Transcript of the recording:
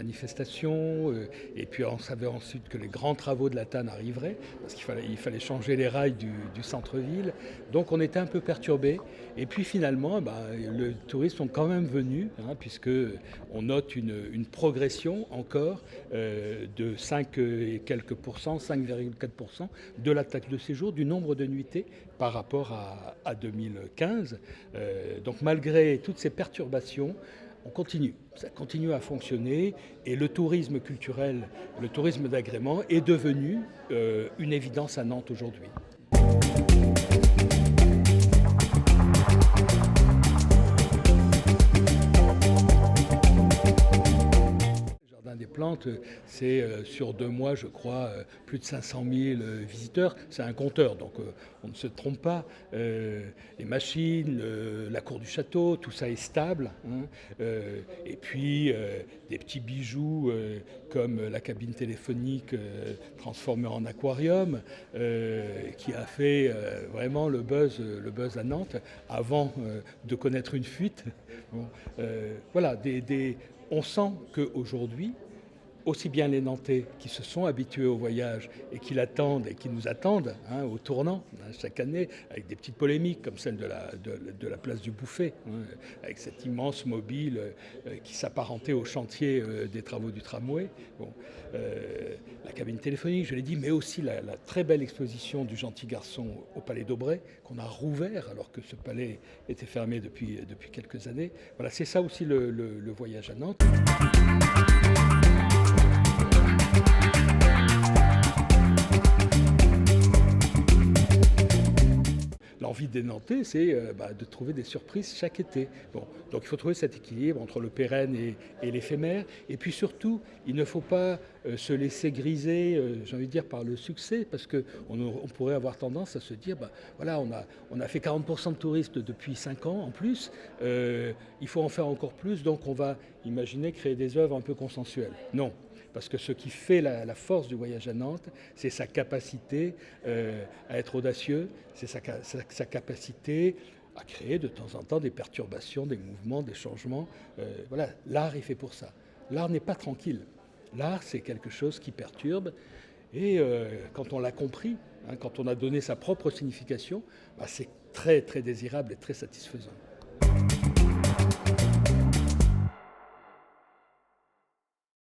manifestations, et puis on savait ensuite que les grands travaux de la TAN arriveraient, parce il fallait changer les rails du centre-ville. Donc on était un peu perturbés. Et puis finalement, les touristes sont quand même venus, puisqu'on note une progression encore de 5 et quelques pourcents, 5,4% de la taxe de séjour, du nombre de nuitées par rapport à 2015. Donc malgré toutes ces perturbations, on continue, ça continue à fonctionner et le tourisme culturel, le tourisme d'agrément est devenu une évidence à Nantes aujourd'hui. Des plantes, c'est sur 2 mois, je crois, plus de 500 000 visiteurs. C'est un compteur, donc on ne se trompe pas. Les machines, la cour du château, tout ça est stable. Et puis, des petits bijoux comme la cabine téléphonique transformée en aquarium, qui a fait vraiment le buzz à Nantes avant de connaître une fuite. Bon, voilà, on sent qu'aujourd'hui, aussi bien les Nantais qui se sont habitués au voyage et qui l'attendent et qui nous attendent au tournant chaque année, avec des petites polémiques comme celle de la place du Bouffay, avec cet immense mobile qui s'apparentait au chantier des travaux du tramway. Bon, la cabine téléphonique, je l'ai dit, mais aussi la très belle exposition du Gentil Garçon au Palais d'Aubray, qu'on a rouvert alors que ce palais était fermé depuis quelques années. Voilà, c'est ça aussi le voyage à Nantes. L'envie des Nantais, c'est de trouver des surprises chaque été. Bon, donc il faut trouver cet équilibre entre le pérenne et l'éphémère. Et puis surtout, il ne faut pas se laisser griser, j'ai envie de dire, par le succès, parce qu'on pourrait avoir tendance à se dire, voilà, on a fait 40% de touristes depuis 5 ans en plus, il faut en faire encore plus, donc on va imaginer créer des œuvres un peu consensuelles. Non. Parce que ce qui fait la force du voyage à Nantes, c'est sa capacité à être audacieux, c'est sa capacité à créer de temps en temps des perturbations, des mouvements, des changements. Voilà, l'art est fait pour ça. L'art n'est pas tranquille. L'art, c'est quelque chose qui perturbe. Et quand on l'a compris, quand on a donné sa propre signification, c'est très, très désirable et très satisfaisant.